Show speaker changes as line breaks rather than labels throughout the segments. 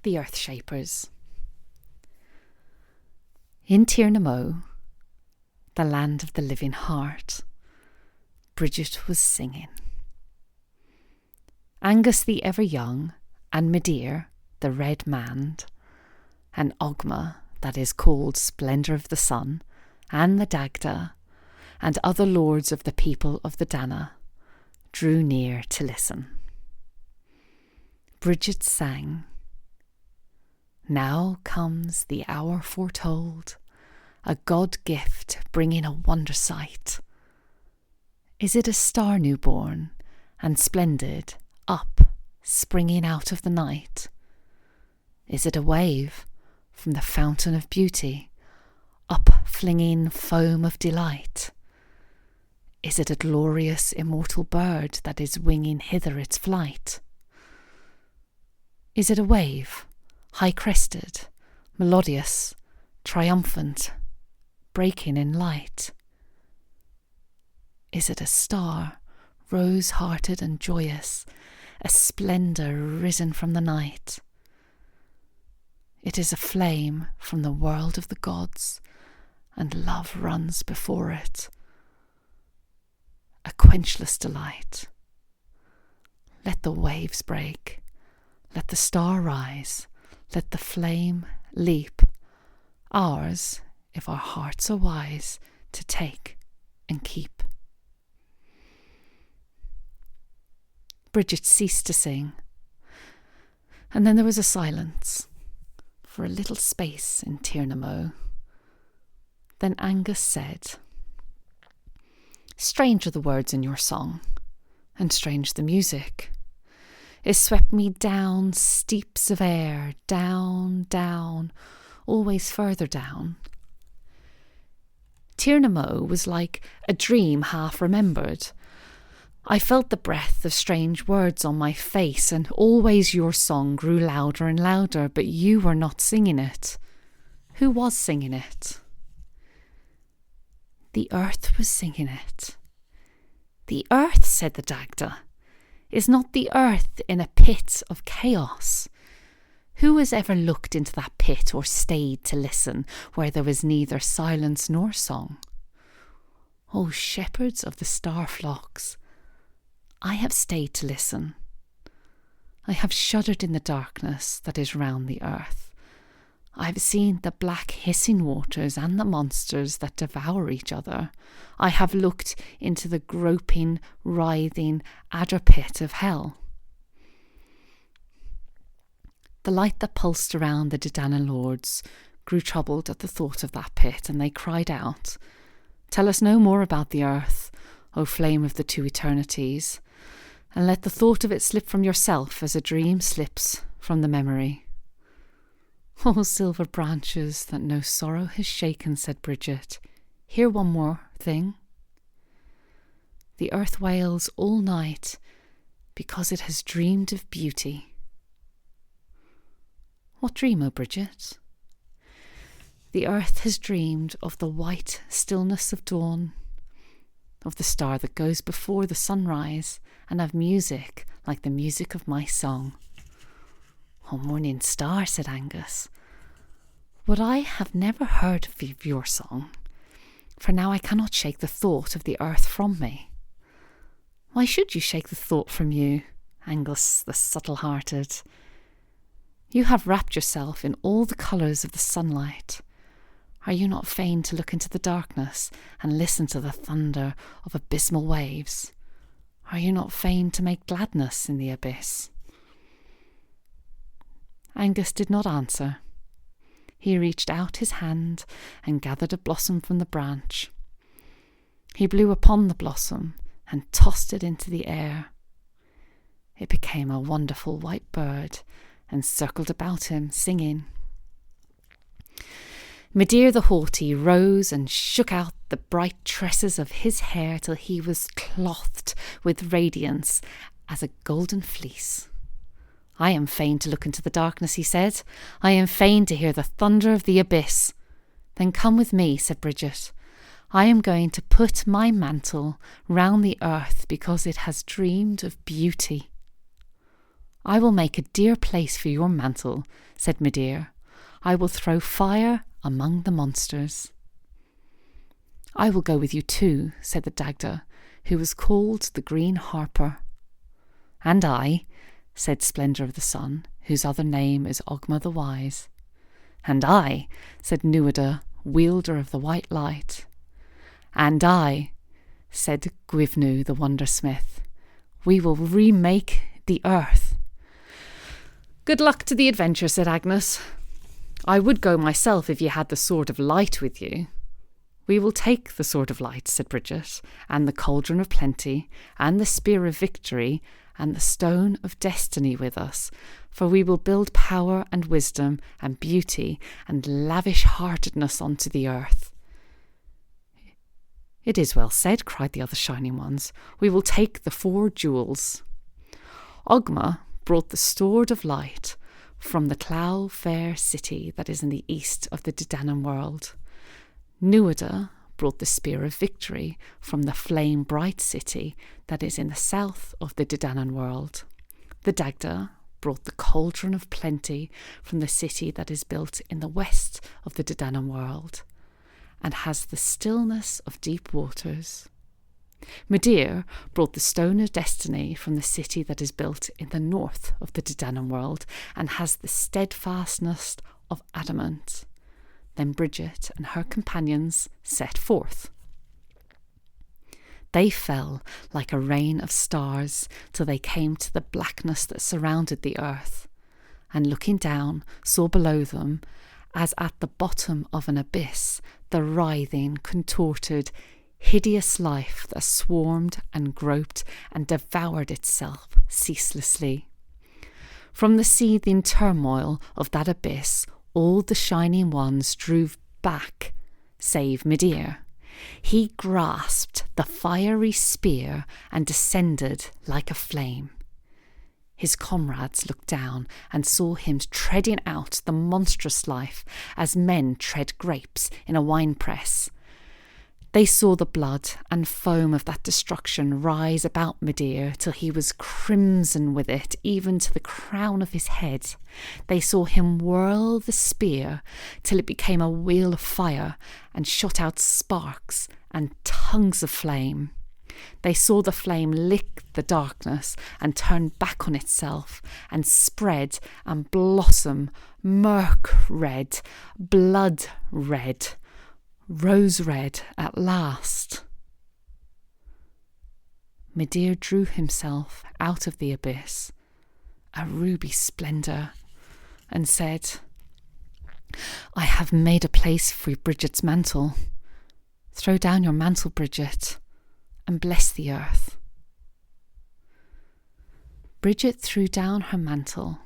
The Earth Shapers. In Tir na Mo, the land of the living heart, Bridget was singing. Angus the ever young, and Midir the red manned, and Ogma, that is called Splendour of the Sun, and the Dagda, and other lords of the people of the Dana, drew near to listen. Bridget sang, "Now comes the hour foretold, a God gift bringing a wonder sight. Is it a star newborn and splendid, up, springing out of the night? Is it a wave from the fountain of beauty, up flinging foam of delight? Is it a glorious immortal bird that is winging hither its flight? Is it a wave, high-crested, melodious, triumphant, breaking in light? Is it a star, rose-hearted and joyous, a splendour risen from the night? It is a flame from the world of the gods, and love runs before it, a quenchless delight. Let the waves break, let the star rise, let the flame leap, ours, if our hearts are wise, to take and keep." Bridget ceased to sing, and then there was a silence for a little space in Tir na Mo. Then Angus said, "Strange are the words in your song, and strange the music. It swept me down steeps of air, down, down, always further down. Tir na Mo was like a dream half remembered. I felt the breath of strange words on my face, and always your song grew louder and louder, but you were not singing it. Who was singing it?" "The earth was singing it." "The earth," said the Dagda. "Is not the earth in a pit of chaos? Who has ever looked into that pit or stayed to listen where there was neither silence nor song? O shepherds of the star flocks, I have stayed to listen. I have shuddered in the darkness that is round the earth. I have seen the black hissing waters and the monsters that devour each other. I have looked into the groping, writhing adder pit of hell." The light that pulsed around the Dé Danann lords grew troubled at the thought of that pit, and they cried out, "Tell us no more about the earth, O flame of the two eternities, and let the thought of it slip from yourself as a dream slips from the memory." "O silver branches that no sorrow has shaken," said Bridget, "hear one more thing. The earth wails all night because it has dreamed of beauty." "What dream, O Bridget?" "The earth has dreamed of the white stillness of dawn, of the star that goes before the sunrise, and of music like the music of my song." "O morning star," said Angus, "but I have never heard of your song, for now I cannot shake the thought of the earth from me." "Why should you shake the thought from you, Angus the subtle-hearted? You have wrapped yourself in all the colours of the sunlight. Are you not fain to look into the darkness and listen to the thunder of abysmal waves? Are you not fain to make gladness in the abyss?" Angus did not answer. He reached out his hand and gathered a blossom from the branch. He blew upon the blossom and tossed it into the air. It became a wonderful white bird and circled about him, singing. Midir the haughty rose and shook out the bright tresses of his hair till he was clothed with radiance as a golden fleece. "I am fain to look into the darkness," he said. "I am fain to hear the thunder of the abyss." "Then come with me," said Bridget. "I am going to put my mantle round the earth because it has dreamed of beauty." I will make a dear place for your mantle, said Midir. I will throw fire among the monsters. I will go with you too, said the Dagda, who was called the Green Harper. And I, said Splendour of the Sun, whose other name is Ogma the Wise. And I, said Nuada, wielder of the white light. And I, said Gwivnu the wondersmith, we will remake the earth. Good luck to the adventure, said Agnes. I would go myself if you had the Sword of Light with you. We will take the Sword of Light, said Bridget, and the Cauldron of Plenty, and the Spear of Victory, and the Stone of Destiny with us, for we will build power and wisdom and beauty and lavish-heartedness onto the earth. It is well said, cried the other Shining Ones. We will take the 4 jewels. Ogma brought the Sword of Light from the Clow-fair city that is in the east of the Dé Danann world. Nuada brought the Spear of Victory from the flame-bright city that is in the south of the Dé Danann world. The Dagda brought the Cauldron of Plenty from the city that is built in the west of the Dé Danann world, and has the stillness of deep waters. Midir brought the Stone of Destiny from the city that is built in the north of the Dé Danann world, and has the steadfastness of adamant. Then Bridget and her companions set forth. They fell like a rain of stars till they came to the blackness that surrounded the earth, and looking down saw below them, as at the bottom of an abyss, the writhing, contorted, hideous life that swarmed and groped and devoured itself ceaselessly. From the seething turmoil of that abyss all the Shining Ones drew back, save Midir. He grasped the fiery spear and descended like a flame. His comrades looked down and saw him treading out the monstrous life as men tread grapes in a winepress. They saw the blood and foam of that destruction rise about Midir till he was crimson with it, even to the crown of his head. They saw him whirl the spear till it became a wheel of fire and shot out sparks and tongues of flame. They saw the flame lick the darkness and turn back on itself and spread and blossom murk red, blood red, rose red at last. Midir drew himself out of the abyss, a ruby splendour, and said, I have made a place for Bridget's mantle. Throw down your mantle, Bridget, and bless the earth. Bridget threw down her mantle,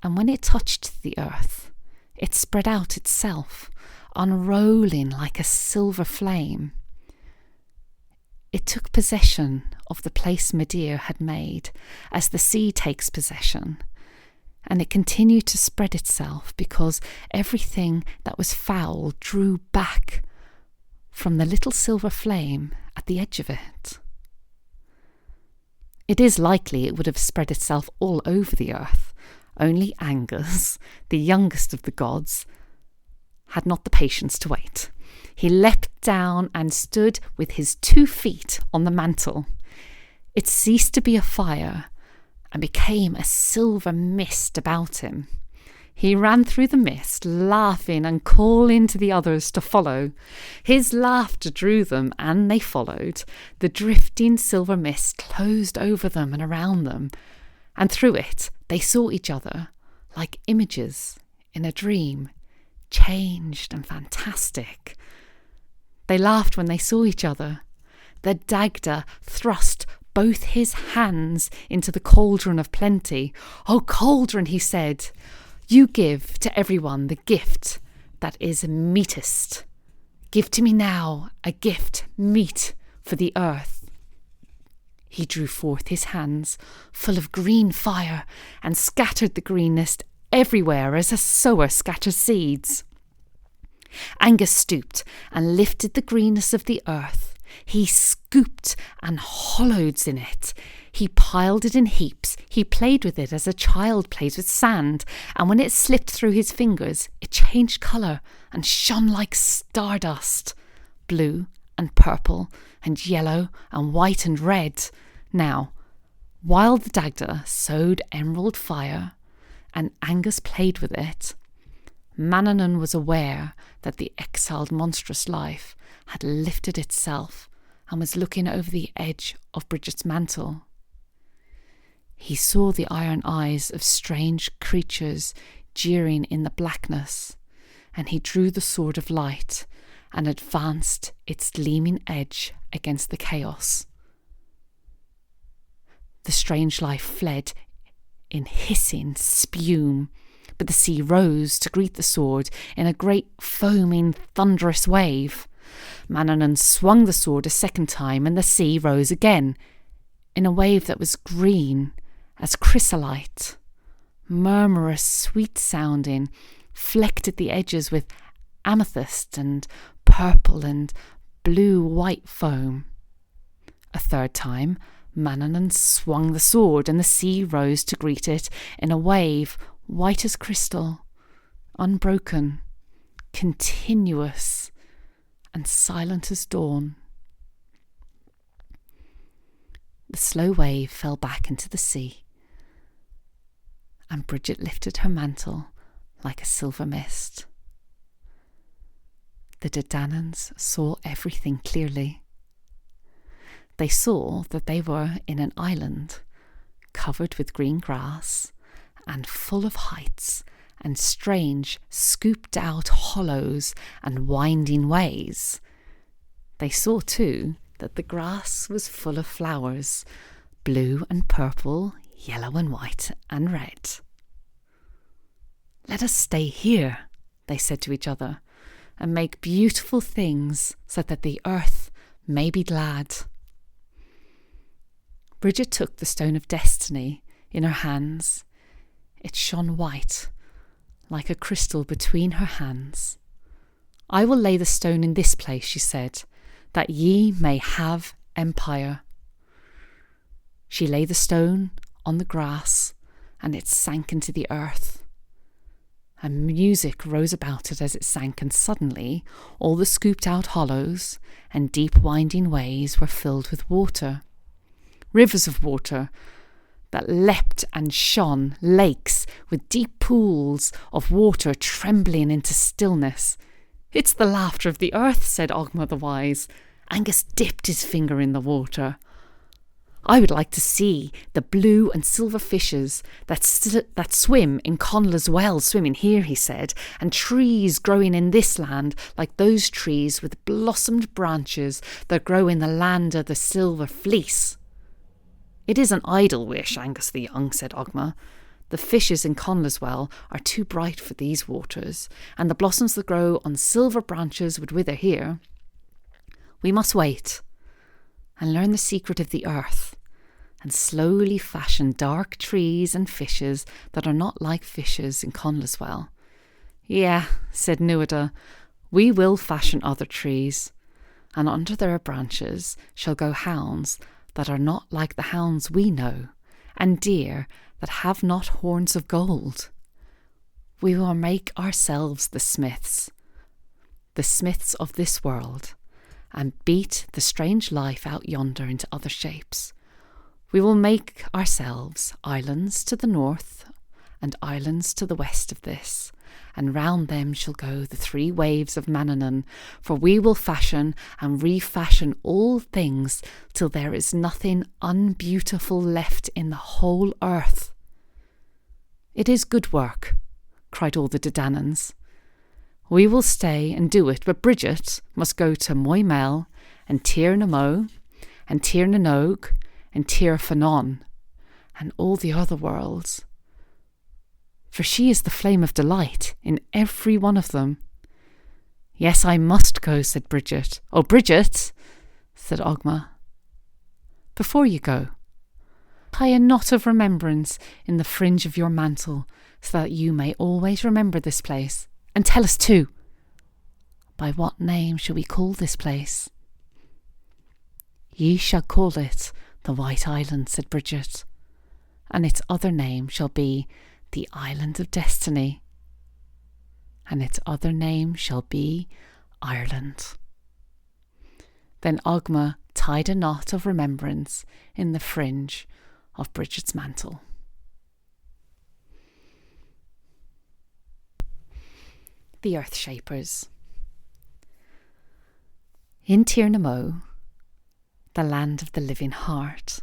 and when it touched the earth, it spread out itself, unrolling like a silver flame. It took possession of the place Midir had made, as the sea takes possession, and it continued to spread itself because everything that was foul drew back from the little silver flame at the edge of it. It is likely it would have spread itself all over the earth, only Angus, the youngest of the gods, had not the patience to wait. He leapt down and stood with his 2 feet on the mantle. It ceased to be a fire and became a silver mist about him. He ran through the mist, laughing and calling to the others to follow. His laughter drew them, and they followed. The drifting silver mist closed over them and around them, and through it they saw each other like images in a dream, changed and fantastic. They laughed when they saw each other. The Dagda thrust both his hands into the Cauldron of Plenty. "Oh, Cauldron," he said, "you give to everyone the gift that is meetest. Give to me now a gift meet for the earth." He drew forth his hands, full of green fire, and scattered the greenness everywhere as a sower scatters seeds. Angus stooped and lifted the greenness of the earth. He scooped and hollowed in it. He piled it in heaps. He played with it as a child plays with sand, and when it slipped through his fingers, it changed colour and shone like stardust, blue and purple and yellow and white and red. Now, while the Dagda sowed emerald fire and Angus played with it, Manannán was aware that the exiled monstrous life had lifted itself and was looking over the edge of Bridget's mantle. He saw the iron eyes of strange creatures jeering in the blackness, and he drew the sword of light and advanced its gleaming edge against the chaos. The strange life fled in hissing spume, but the sea rose to greet the sword in a great foaming thunderous wave. Manannán swung the sword a second time, and the sea rose again in a wave that was green as chrysolite, murmurous, sweet-sounding, flecked at the edges with amethyst and purple and blue-white foam. A third time, Manannán swung the sword, and the sea rose to greet it in a wave white as crystal, unbroken, continuous, and silent as dawn. The slow wave fell back into the sea, and Bridget lifted her mantle like a silver mist. The Dé Dananns saw everything clearly. They saw that they were in an island covered with green grass and full of heights and strange scooped out hollows and winding ways. They saw too that the grass was full of flowers, blue and purple, yellow and white and red. "Let us stay here," they said to each other, "and make beautiful things so that the earth may be glad." Bridget took the stone of destiny in her hands. It shone white, like a crystal between her hands. "I will lay the stone in this place," she said, "that ye may have empire." She lay the stone on the grass, and it sank into the earth. And music rose about it as it sank, and suddenly all the scooped-out hollows and deep winding ways were filled with water. Rivers of water that leapt and shone, lakes with deep pools of water trembling into stillness. "It's the laughter of the earth," said Ogma the Wise. Angus dipped his finger in the water. "I would like to see the blue and silver fishes that swim in Connla's well swimming here," he said, "and trees growing in this land like those trees with blossomed branches that grow in the land of the silver fleece." "It is an idle wish, Angus the Young," said Ogma. "The fishes in Connla's well are too bright for these waters, and the blossoms that grow on silver branches would wither here. We must wait and learn the secret of the earth, and slowly fashion dark trees and fishes that are not like fishes in Connla's well." "Yeah," said Nuada, "we will fashion other trees, and under their branches shall go hounds that are not like the hounds we know, and deer that have not horns of gold. We will make ourselves the smiths of this world, and beat the strange life out yonder into other shapes. We will make ourselves islands to the north and islands to the west of this, and round them shall go the 3 waves of Manannán, for we will fashion and refashion all things till there is nothing unbeautiful left in the whole earth." "It is good work," cried all the Dé Dananns. "We will stay and do it, but Bridget must go to Moymel and Tir na Mo and Tir na Nog and Tir Fanon and all the other worlds, for she is the flame of delight in every one of them." "Yes, I must go," said Bridget. "Oh, Bridget," said Ogma, "before you go, tie a knot of remembrance in the fringe of your mantle, so that you may always remember this place. And tell us too, by what name shall we call this place?" "Ye shall call it the White Island, said Bridget, and its other name shall be the Island of Destiny, and its other name shall be Ireland. Then Ogma tied a knot of remembrance in the fringe of Bridget's mantle. The Earth Shapers. In Tir na Mó, the land of the living heart,